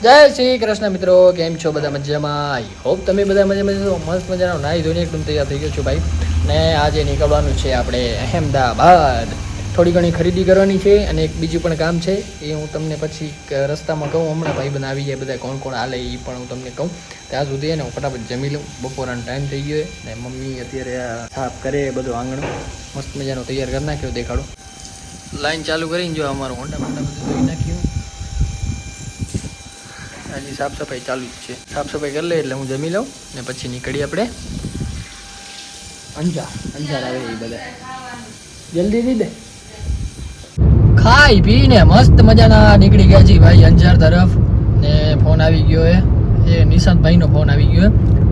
જય શ્રી કૃષ્ણ મિત્રો, કેમ છો બધા મજામાં? આઈ હોપ તમે બધા મજામાં છો. મસ્ત મજાનો નાહી ધોઈને એકદમ તૈયાર થઈ ગયો છું ભાઈ. ને આજે નીકળવાનું છે આપણે અહેમદાબાદ. થોડી ઘણી ખરીદી કરવાની છે અને એક બીજું પણ કામ છે, એ હું તમને પછી રસ્તામાં કહું. હમણાં ભાઈ બધા આવી જાય, બધા કોણ કોણ હાલે એ પણ હું તમને કહું. ત્યાં સુધી એને હું ફટાફટ જમી લઉં. બપોરનો ટાઈમ થઈ ગયો ને મમ્મી અત્યારે સાફ કરે બધું આંગણ. મસ્ત મજાનો તૈયાર કરી નાખ્યો, દેખાડો. લાઈન ચાલુ કરીને જો અમારું હોન્ડા બધું ધોઈ નાખ્યું. હજી સાફ સફાઈ ચાલુ જ છે. સાફ સફાઈ કરી લે એટલે હું જમી લઉં ને પછી નીકળીએ આપણે અંજાર આવે એ બધા જલ્દી દઈ દે. ખાઈ પીને મસ્ત મજાના નીકળી ગયા છીએ ભાઈ અંજાર તરફ. ને ફોન આવી ગયો એ નિશાંતભાઈનો ફોન આવી ગયો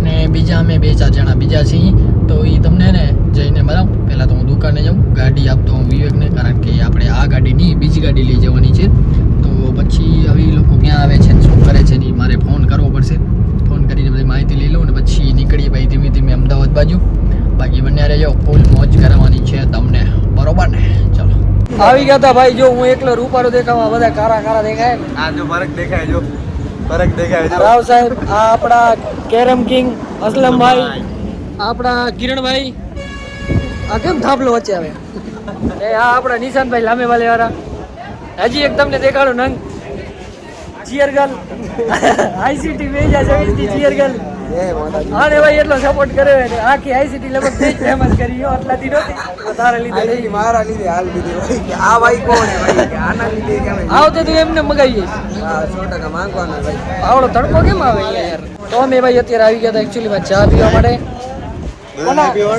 ને બીજા અમે 2-4 જણા બીજા છીએ. તો એ તમને ને જઈને બતાવું. પહેલાં તો હું દુકાને જાઉં, ગાડી આપતો હું વિવેકને, કારણ કે આપણે આ ગાડી નહીં બીજી ગાડી લઈ જવાની છે. તો પછી હવે લોકો ક્યાં આવે છે, શું કરે છે ને મારે ફોન કરવો પડશે. ફોન કરીને બધી માહિતી લઈ લઉં ને પછી નીકળીએ ભાઈ ધીમે ધીમે અમદાવાદ બાજુ. બાકી બંને રહેજો, ફૂલ મોજ કરવાની છે તમને, બરોબર ને? ચલો આવી ગયા હતા ભાઈ. જો હું એકલો રૂપાળો દેખાવા, બધા કારા કારા દેખાય ને. આ જો ફરક દેખાય, જો ફરક દેખાય. રાવ સાહેબ, આ આપણા કેરમ કિંગ અસલમભાઈ, આપણા કિરણભાઈ. આ કેમ થાપલો વચ્ચે આવે? એ આ આપણા નિશાંતભાઈ લાંબે વાલે વાળા. હજી એક તમને દેખાડો નંગ ચિયર ગર્લ આઈસીટી મેજા સવિસ્તી ચિયર ગર્લ. આને ભાઈ એટલો સપોર્ટ કર્યો ને આખી આઈસીટી લગભગ તે જ ફેમસ કરી. આટલાથી નહોતી તારા લીધે, મારા લીધે હાલ લીધે. આ ભાઈ કોણ હે ભાઈ? આના લીધે કેમ આવતો તું એમને મગાવીએ. હા 100% માંગવાના ભાઈ. આવડો તડકો કેમ આવે યાર? તો અમે ભાઈ અત્યારે આવી ગયા હતા એકચ્યુઅલી ચા પીવા માટે.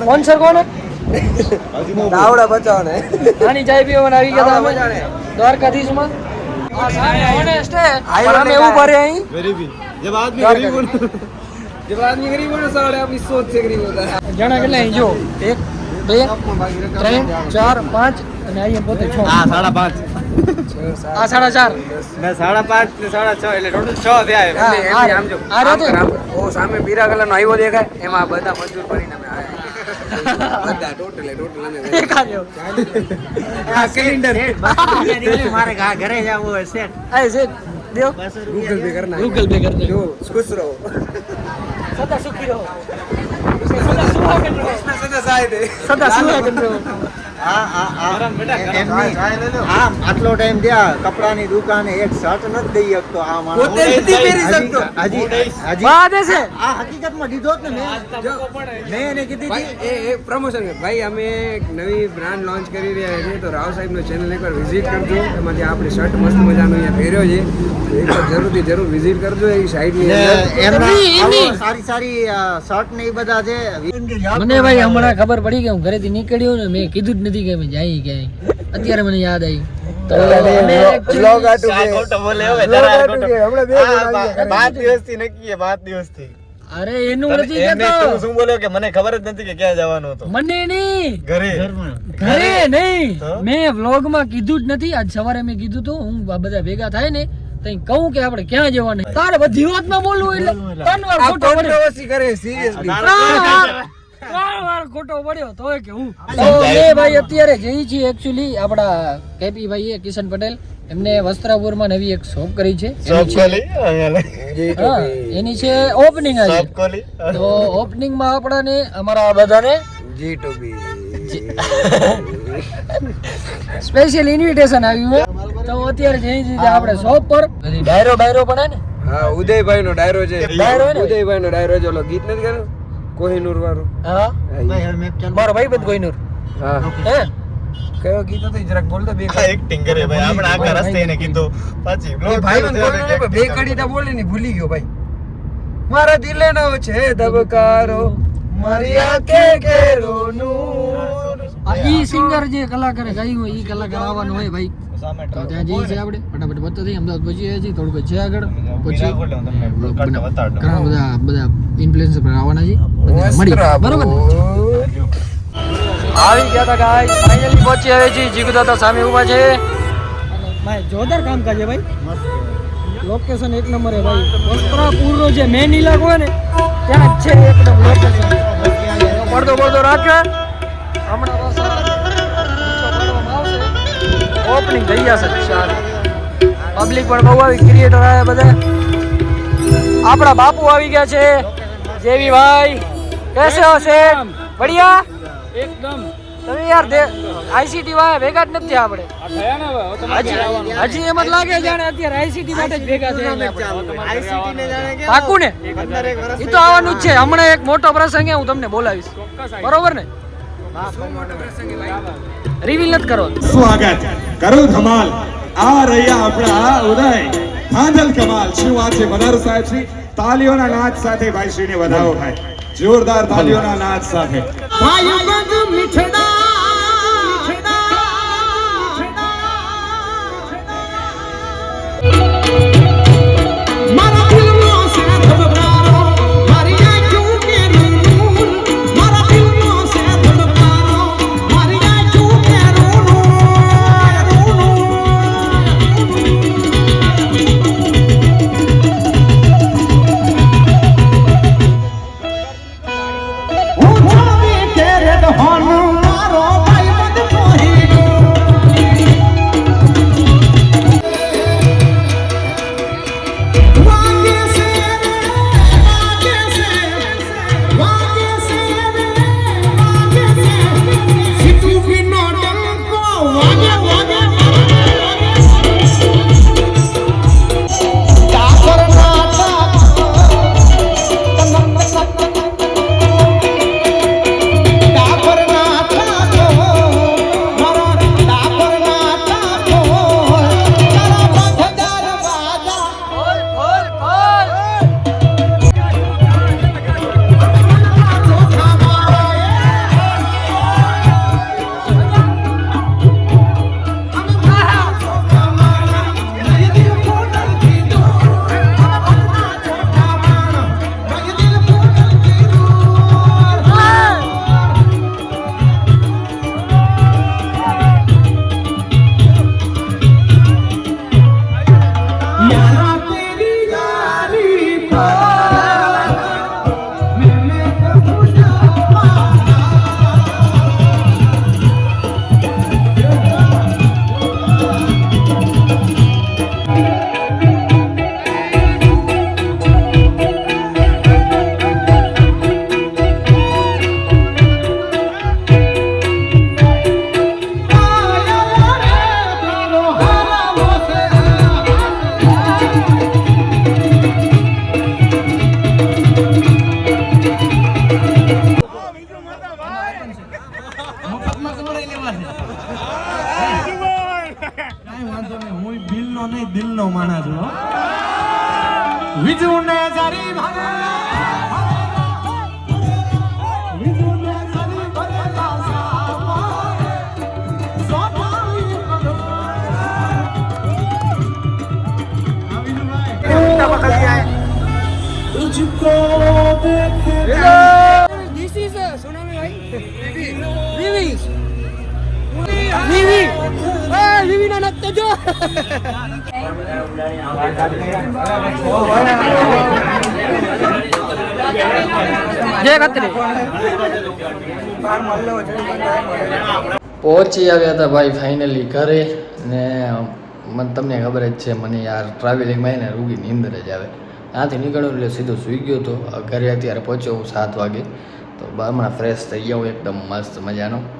સ્પોન્સર કોણ? આવડા બચાવને આની ચાય પીવા આવી ગયા હતા અમે દ્વારકાધીશમાં. આ સામે ઓનેસ્ટ હે પણ અમે ઊભા રહે અહીં. गरीबी जब आदमी गरीब हो जब आदमी गरीब हो ना साले अपनी सोच से गरीब होता है. જણા કેટલા અહીં જો 1 2 3 4 5 અને અહીંયા પોતે 6. हां 5.5 આ 4.5 ને 5.5 ને 6.5 એટલે ટોટલ 6 થયા. એમ આમ જો આ રહ્યો તે. ઓ સામે પીરા કલરનો હાઈવો દેખાય, એમાં બધા મજૂર કરીને અમે આયા. બધા ટોટલ અમે દેખાડ્યો. આ સિલિન્ડર મારે ઘરે જાવું હોય સેટ આ સેટ દેવ गूगल पे करना है. ગૂગલ પે કરજો. जो खुश रहो સદા સુખી રહો, સદા સુહાગન રહો, सदा साइड है. સદા સુહાગન રહો. આટલો ટાઈમ ત્યાં કપડાની દુકાને એક શર્ટ નથી દઈ શકતો આ માણસ. પોતે નથી પહેરી શકતો. હજી વાત છે આ હકીકતમાં દીધો જ ને મેં એને કીધી હતી. ભાઈ એ પ્રમોશન ભાઈ અમે એક નવી બ્રાન્ડ લોન્ચ કરી રહ્યા છીએ, તો રાવ સાહેબનો ચેનલ એકવાર વિઝિટ કરજો. એમાંથી આપણી શર્ટ મસ્ત મજાનો અહીંયા પહેર્યો છે, એકવાર જરૂર વિઝિટ કરજો. એ સાઈડની એમના સારી શર્ટ ને એ બધા છે. મને ભાઈ હમણાં ખબર પડી કે હું ઘરેથી નીકળ્યો ને મેં કીધું જ નથી કે અમે જઈએ ક્યાંય. અત્યારે મને યાદ આવી. તો અમે બ્લોગ આટું કે ખોટો બોલે હવે હમણાં 5 દિવસથી નક્કી 5 દિવસથી. અરે એનું નથી કહેતો, શું બોલ્યો કે મને ખબર જ નથી કે ક્યાં જવાનું હતું. મને નહીં, ઘરે નહીં, મેં વ્લોગમાં કીધું જ નથી. આજ સવારે મેં કીધું તો હું બધા ભેગા થાય ને તઈ કહું કે આપણે ક્યાં જવાનું. તારે બધી વાતમાં બોલવું એટલે 3 વાર ખોટો પડ્યો. કરે સિરિયસલી 3 વાર ખોટો પડ્યો તોય કે હું. તો મેં ભાઈ અત્યારે જઈ છીએ એકચ્યુઅલી આપણા કેપી ભાઈએ કિશન પટેલ એમને વસ્ત્રાપુરમાં નવી એક શોપ કરી છે. એની છે ઓપનિંગ આજે. તો ઓપનિંગમાં આપણાને અમારા બધાને G2B સ્પેશિયલ ઇન્વિટેશન આવ્યું છે. તો અત્યારે જઈ છીએ આપણે શોપ પર. ડાયરો પણ હે ને. હા ઉદયભાઈ નો ડાયરો છે. ડાયરો ને? ઉદયભાઈ નો ડાયરો છે. ઓલો ગીત નથી ગાયું કોહિનૂર વાળું? હા મારો ભાઈ બંધ કોઈનુર. હા હે કયો ગીત હતું જરાક બોલ તો. બે એક્ટિંગ કરે ભાઈ આપણે આખા રસ્તે એને કીધું પછી ભાઈ બે કડી તો બોલે ને ભૂલી ગયો ભાઈ. મારા દિલે નો છે ધબકારો, મારી આંખે કેરો નૂર. ઈ સિંગર જે કલાકારે ગાયું હોય ઈ કલાકાર આવવાનો હોય ભાઈ. તો ત્યાં જઈએ છીએ આપણે ફટાફટ બતા દઈએ. અમદાવાદ પહોંચીએ છીએ, થોડુંક છે આગળ પછી ઘણા બધા ઇન્ફ્લુએન્સર પર આવવાના છે, બધા મળી બરોબર ને? આવી ગયા હતા ગાઈસ, ફાઇનલી પહોંચી આવે છે. જીગુ દાદા સામે ઊભા છે અને ભાઈ જોરદાર કામકાજ છે ભાઈ. લોકેશન એક નંબર છે ભાઈ. વસ્ત્રાપુરનો જે મેન ઇલાકો હોય ને ત્યાં જ છે એકદમ લોકેશન. પડદો રાખે હમણાં બસ ઓપનિંગ થઈ જશે. પબ્લિક પણ બહુ આવી, ક્રિએટર આવ્યા બધા. આપણા બાપુ આવી ગયા છે જેવી ભાઈ कैसे हो सेठ बढ़िया એકદમ તમે યાર આઈસીટી વાળા ભેગા જ નથી આપણે થયા ને હવે તમારે હજી એમ જ લાગે જાણે અત્યારે આઈસીટી માટે જ ભેગા છે આઈસીટી ને જાણે કે પાકું ને 15 વર્ષ એ તો આવવાનું જ છે હમણાં એક મોટો પ્રસંગ હું તમને બોલાવીશ બરોબર ને રિવીલ નથી કરો સ્વાગત કરો ધમાલ આ રહ્યા આપણા ઉદય ધાંધલ કમાલ શું વાત છે મદાર સાહેબ શ્રી તાલીઓના નાદ સાથે ભાઈ શ્રીને વધાવો થાય જોરદાર તાલીઓના નાદ સાથે દિલનો માણસ છું વિજુ ને સારી This is Tsunami Vivi. Vivi. Vivi na natte jo. જય ખત્રી પહોંચી આવ્યા હતા ભાઈ ફાઇનલી ઘરે ને તમને ખબર જ છે મને યાર ટ્રાવેલિંગમાં એને રૂગી નીંદર જ આવે ત્યાંથી નીકળ્યો એટલે સીધો સૂઈ ગયો હતો ઘરે અત્યારે પહોંચ્યો હું 7 વાગે તો હમણાં ફ્રેશ થઈ ગયો એકદમ મસ્ત મજાનો